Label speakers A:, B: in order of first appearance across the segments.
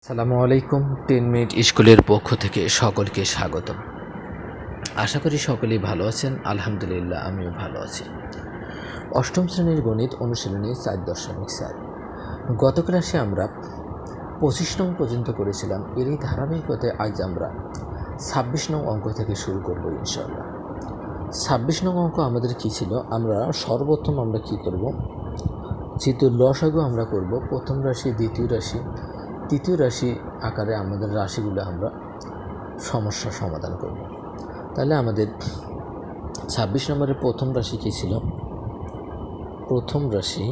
A: আসসালামু আলাইকুম। 10 মিনিট স্কুলের পক্ষ থেকে সকলকে স্বাগতম। আশা করি সকলেই ভালো আছেন। আলহামদুলিল্লাহ আমিও ভালো আছি। অষ্টম শ্রেণীর গণিত অনুশীলনী 4.4। গত ক্লাসে আমরা 25 নং পর্যন্ত করেছিলাম। এরই ধারাবাহিকতায় আজ আমরা 26 নং অঙ্ক থেকে শুরু করব ইনশাআল্লাহ। 26 নং অঙ্ক আমাদের কী ছিল? সর্বপ্রথম আমরা কী করব? যেহেতু লসাগু আমরা করব, প্রথম রাশি, দ্বিতীয় রাশি, তৃতীয় রাশি আকারে আমাদের রাশিগুলো আমরা সমস্যা সমাধান করব। তাহলে আমাদের 26 নম্বরের প্রথম রাশি কী ছিল? প্রথম রাশি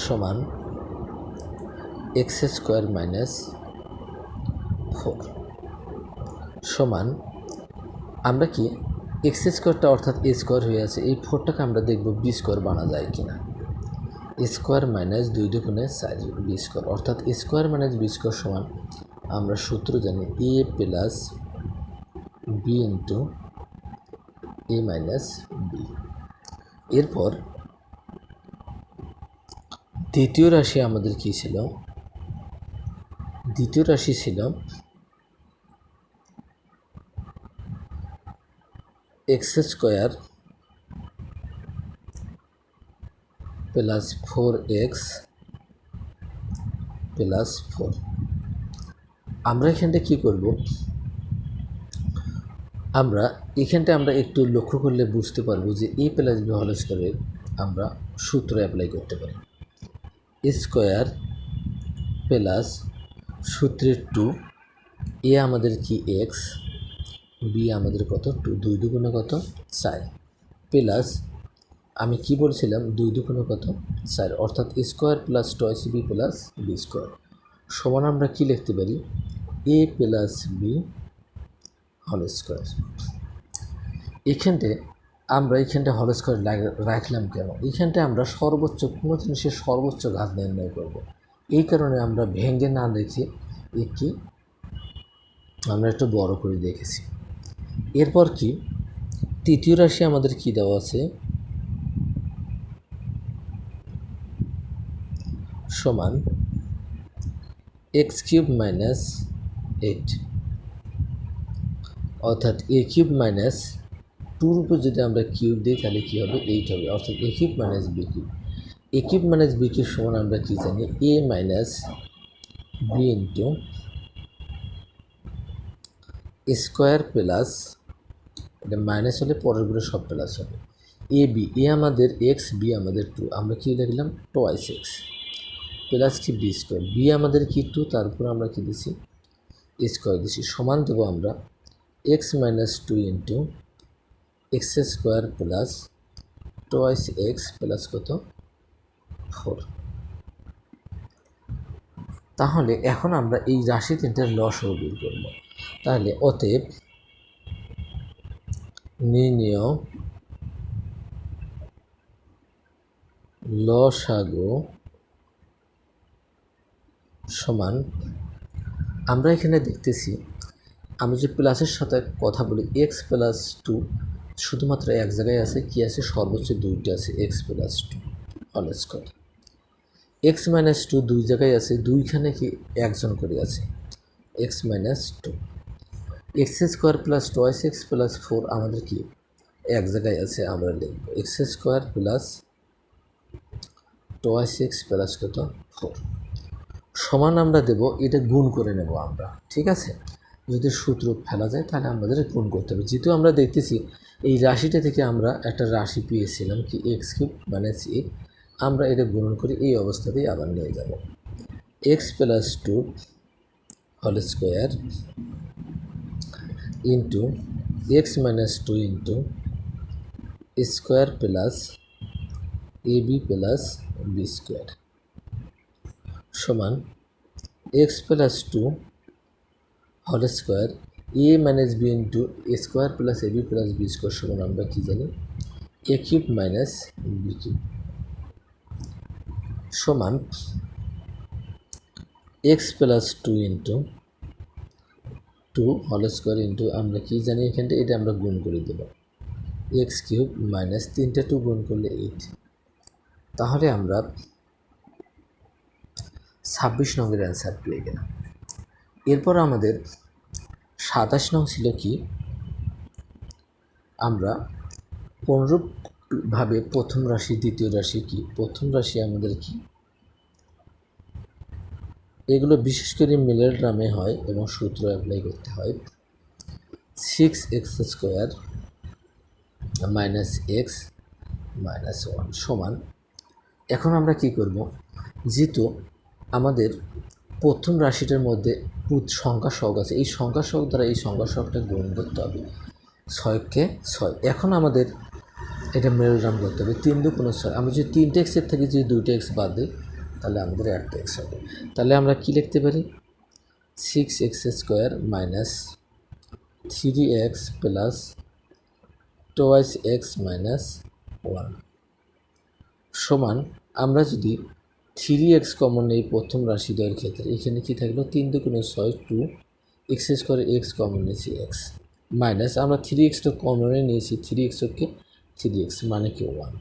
A: সমান x² - 4 সমান আমরা কি x² অর্থাৎ a² হয়ে আছে, এই 4টাকে আমরা দেখব b² বানা যায় কিনা। a² - 2 দুগুণে 4 b² অর্থাৎ a² - b² সমান আমরা সূত্র জানি a plus b into a minus B. এরপর দ্বিতীয় রাশি আমাদের কী ছিল? দ্বিতীয় রাশি ছিল x² প্লাস 4x প্লাস 4। আমরা এখানটা কী করব? আমরা একটু লক্ষ্য করলে বুঝতে পারবো যে a প্লাস b হোল স্কোয়ারের আমরা সূত্র অ্যাপ্লাই করতে পারি। স্কোয়ার প্লাস সূত্রের 2, a আমাদের কি x, b আমাদের কত 2, 2 দুগুণে কত 4, প্লাস আমি কি বলছিলাম 2 দুগুণে কত 4 অর্থাৎ square plus twice B plus B square সমান আমরা কি লিখতে পারি? a plus B whole square. আমরা হোল স্কোয়ার রাখলাম কেন? এখানটায় আমরা কোনো জিনিসের সর্বোচ্চ ঘাত নির্ণয় করব। এই কারণে আমরা ভেঙে না দেখে একে আমরা একটু বড় করে দেখেছি। এরপর কি তৃতীয় রাশি আমাদের কি দেওয়া আছে? সমান x³ - 8 অর্থাৎ a³ - 2 উপর যদি আমরা কিউব দিই তাহলে কী হবে? 8 হবে অর্থাৎ a³ - b³। a³ - b³ সমান আমরা কী জানি? a minus B into square plus, এটা মাইনাস হলে পরেরগুলো সব প্লাস হবে, এ বি। এ আমাদের x, বি আমাদের 2, আমরা কী লিখলাম? টয়েস এক্স প্লাস কি b²। বি আমাদের কি 2, তারপর আমরা কী দিছি? স্কোয়ার দিছি। সমান দেবো আমরা x - 2 into x² plus toys x plus কত 4। তাহলে এখন আমরা এই রাশি তিনটার লসাগু বের করব। তাহলে অতএব নির্ণেয় লসাগু সমান, আমরা এখানে দেখতেছি আমরা যে প্লাসের সাথে কথা বলি x প্লাস 2 শুধুমাত্র এক জায়গায় আছে, কি আছে? সর্বোচ্চ 2টি আছে, x plus 2 whole square. x minus 2 দুই জায়গায় আছে, দুইখানে কি একজন করে আছে, x minus 2। x² plus toys x plus 4 আমাদের কি এক জায়গায় আছে, আমরা লিখব x² plus toys x plus কত 4 সমান আমরা দেব, এটা গুণ করে নেব আমরা, ঠিক আছে? যদি সূত্র ফেলা যায় তাহলে আমাদের গুণ করতে হবে। যেহেতু আমরা দেখতেছি এই রাশিটা থেকে আমরা একটা রাশি পেয়েছিলাম কি x³ - 8, আমরা এটা গুণন করে এই অবস্থাতেই আবার নিয়ে যাব। x plus 2 whole square into x minus 2 into square plus ab plus b² সমান x plus 2 whole square a minus b into square plus ab plus b² সমান আমরা কী জানি? a³ মাইনাস b³ সমান x plus 2 into 2 whole square into আমরা কী জানি এখানটা? এটা আমরা গুণ করে দেব x³ মাইনাস 3টা 2 গুণ করলে 8 তাহলে আমরা 26 নংয়ের অ্যান্সার পেয়ে গেলাম। এরপর আমাদের 27 নং ছিল কি, আমরা কোনরূপভাবে প্রথম রাশি দ্বিতীয় রাশি কি, প্রথম রাশি আমাদের কি, এগুলো বিশেষ করে মিলের ড্রামে হয় এবং সূত্র অ্যাপ্লাই করতে হয়। 6x² - x - 1 সমান, এখন আমরা কি করব, যেহেতু আমাদের প্রথম রাশিটার মধ্যে সংখ্যা সহগ আছে, এই সংখ্যা সহগ দ্বারা এই সংখ্যা সহগটা গুণ করতে হবে, 6কে 6। এখন আমাদের এটা মেরুগ্রাম করতে হবে, 3 × 6। আমরা যদি 3টে এক্সের থেকে যদি 2টে এক্স বাদ দিই তাহলে আমাদের 1টা এক্স হবে। তাহলে আমরা কি লিখতে পারি, 6x² - 3x + 2x - 1 সমান, আমরা যদি 3x কমন নেই প্রথম রাশিদ্বয়ের ক্ষেত্রে, এখানে কি থাকলো, 3 × 6 2x² x কমন নিয়েছি x মাইনাস, আমরা 3x তো কমনে নিয়েছি, 3x কে 3x মানে কি 1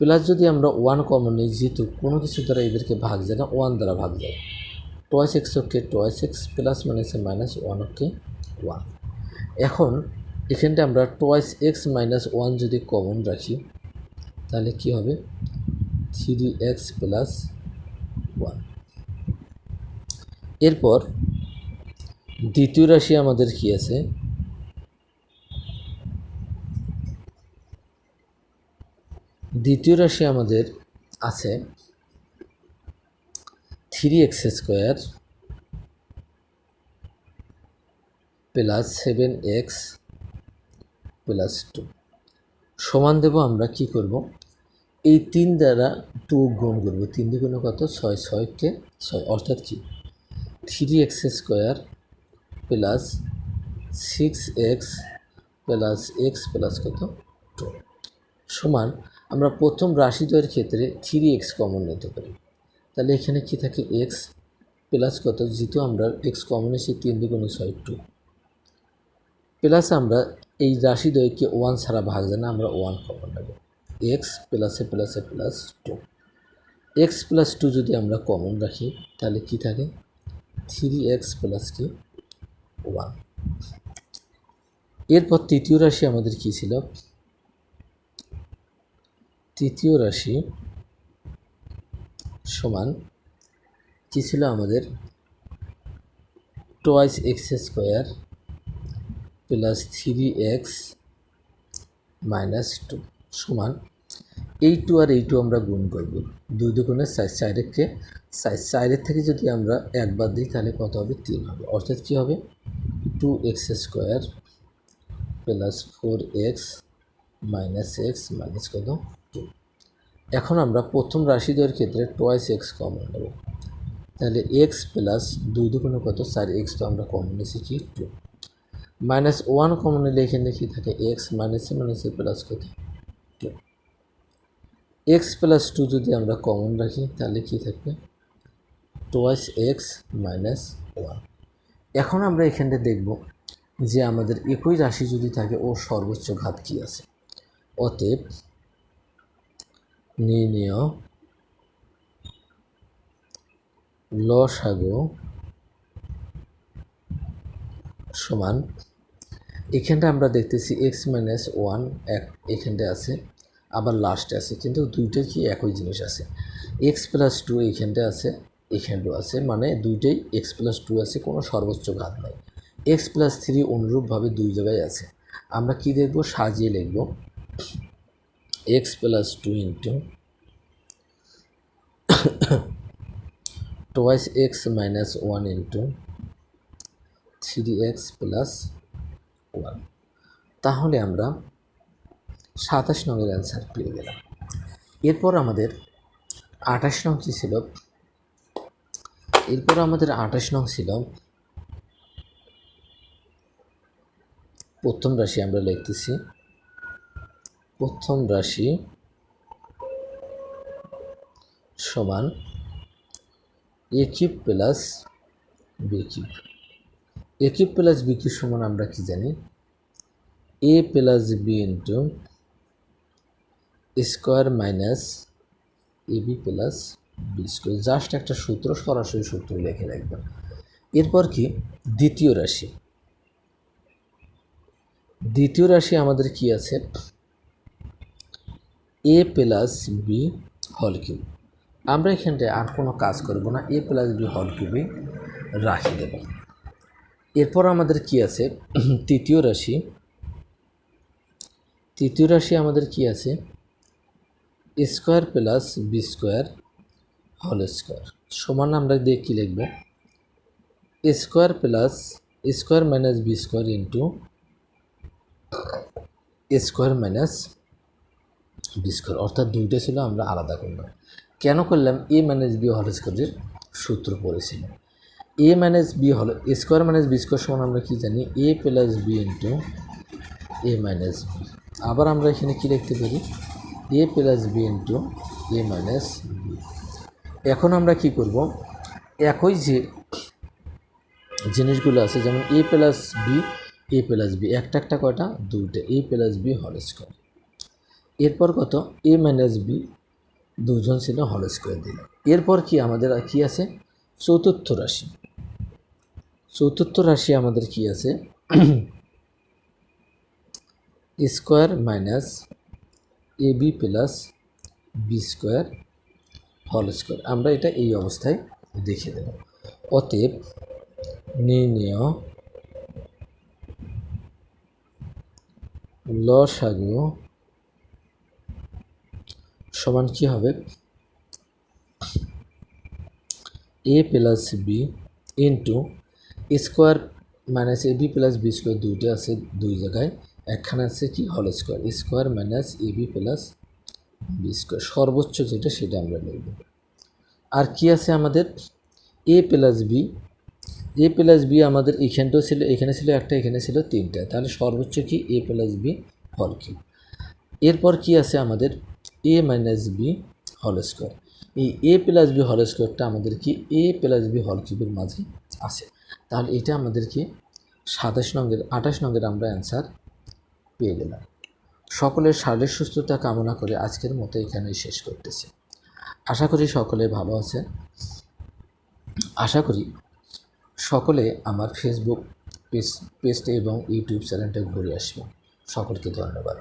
A: প্লাস, যদি আমরা 1 কমন নিই, যেহেতু কোনো কিছু দ্বারা এদেরকে ভাগ যায় না, 1 দ্বারা ভাগ যায়, 2x কে 2x প্লাস মানে মাইনাস 1 কে 1। এখন এখানটা আমরা 2x - 1 যদি কমন রাখি তাহলে কি হবে, 3x + 1। এরপর দ্বিতীয় রাশি আমাদের কি আছে, দ্বিতীয় রাশি আমাদের আছে 3x² + 7x + 2 সমান দেব, আমরা কি করব, এই 3 দ্বারা 2 গুণ করব, 3 × 2 কত, 6, 6কে 6, অর্থাৎ কি 3x² + 6x + x + কত 2 সমান, আমরা প্রথম রাশিদ্বয়ের ক্ষেত্রে 3x কমন নিতে পারি, তাহলে এখানে কি থাকে x প্লাস কত, যেহেতু আমরা x কমন এসে 3 × 6 2 প্লাস, আমরা এই রাশিদ্বয়কে 1 ছাড়া ভাগ যায় না, আমরা 1 কমন নেব, x প্লাসে প্লাসে প্লাস 2, x + 2 যদি আমরা কমন রাখি তাহলে কি থাকে, 3x + কি 1। এরপর তৃতীয় রাশি আমাদের কি ছিল, তৃতীয় রাশি সমান কি ছিল আমাদের, 2x² + 3x - 2 সমান, এই 2 আর এই 2 আমরা গুণ করব, 2 × 2 = 4, 4কে 4, 4 থেকে যদি আমরা 1 বাদ দিই তাহলে কত হবে, 3 হবে, অর্থাৎ কি হবে, 2x² + 4x - x - কত 2। এখন আমরা প্রথম রাশিদ্বয়ের ক্ষেত্রে 2x কমন নেব, তাহলে x প্লাস 2 × 2 কত, 4x তো আমরা কমন নিয়েছি কি 2, মাইনাস 1 কমন নিলে এখানে কি থাকে, x মাইনাসে প্লাস কত 2, x + 2 যদি আমরা কমন রাখি তাহলে কি থাকবে, 2x - 1। এখন আমরা এখানে দেখব যে আমাদের একই রাশি যদি থাকে ওর সর্বোচ্চ ঘাত কি আছে, অতএব নির্ণেয় লসাগু সমান, এখানটা আমরা দেখতেছি x - 1 এখানটা আছে, আবার লাস্টে আছে, কিন্তু দুইটাই কি একই জিনিস আছে, x + 2 এখানটা আছে, এখানটাও আছে, মানে দুইটাই x + 2 আছে, কোনো সর্বোচ্চ ঘাত নাই। x + 3 অনুরূপভাবে দুই জায়গায় আছে, আমরা কি দেখব, সাজিয়ে লিখব, x + 2 × 2x - 1 × 3x + 1। তাহলে আমরা 27 নংয়ের অ্যান্সার পেয়ে গেলাম। এরপর আমাদের 28 নং কী ছিল, এরপর আমাদের 28 নং ছিল প্রথম রাশি, আমরা লিখতেছি প্রথম রাশি সমান a³ + b³ a³ + b³ সমান আমরা কি জানি, a + b * square minus AB plus B square, just একটা সূত্র, সরাসরি সূত্র লিখে রাখবেন। এরপর কি দ্বিতীয় রাশি, দ্বিতীয় রাশি আমাদের কি আছে, এ প্লাস বি হোল কিউব। আমরা এখানটায় আর কোনো কাজ করব না, এ প্লাস বি হোল কিউবে রাখি দেব। এরপর আমাদের কি আছে তৃতীয় রাশি, তৃতীয় রাশি আমাদের কি আছে, square plus B square whole square সমান আমরা দিয়ে কী লিখব, square plus square minus B square into square minus B square, অর্থাৎ দুইটা ছিল আমরা আলাদা করলাম। কেন করলাম, এ মাইনাস বি হোল স্কোয়ারের সূত্র পড়েছিলাম। এ মাইনাস বি হল স্কোয়ার মাইনাস বি স্কোয়ার সমান আমরা কী জানি, এ প্লাস বি ইন্টু এ মাইনাস বি। আবার আমরা এখানে কী লিখতে পারি, এ প্লাস বি ইন্টু এ মাইনাস বি। এখন আমরা কি করব, একই যে জিনিসগুলো আছে, যেমন এ plus B, A plus B একটা একটা কয়টা, দুইটা, এ প্লাস বি হোল স্কোয়ার। এরপর কত, এ মাইনাস বি দুজন ছিল হোল স্কোয়ার দিল। এরপর কি আমাদের কি আছে, চতুর্থ রাশি। চতুর্থ রাশি আমাদের কি আছে, square minus A B plus B square whole square. আমরা এটা এই অবস্থায় দেখে দেব। অতএব নির্ণেয় লসাগু সমান কি হবে, A plus B into square minus A B plus B square, দুইটা আছে দুই জায়গায়, একখানে আছে কি whole square, square minus A B plus B square, সর্বোচ্চ যেটা সেটা আমরা লিখব। আর কি আছে আমাদের, A plus B, A plus B আমাদের এখানটাও ছিল, এখানে ছিল একটা, এখানে ছিল তিনটা, তাহলে সর্বোচ্চ কি এ প্লাস বি হোল কিউব। এরপর কি আছে আমাদের, এ মাইনাস বি হোল স্কোয়ার। এই এ প্লাস বি হোল স্কোয়ারটা আমাদের কি এ প্লাস বি হোল কিউবের মাঝে আছে, তাহলে এটা আমাদেরকে 28 নঙ্গের আমরা অ্যান্সার পেয়ে গেলাম। সকলের শারীরিক সুস্থতা কামনা করে আজকের মতো এখানেই শেষ করতেছি। আশা করি সকলে ভালো আছেন, আশা করি সকলে আমার ফেসবুক পেজটা এবং ইউটিউব চ্যানেলটা ঘুরে আসবেন। সকলকে ধন্যবাদ।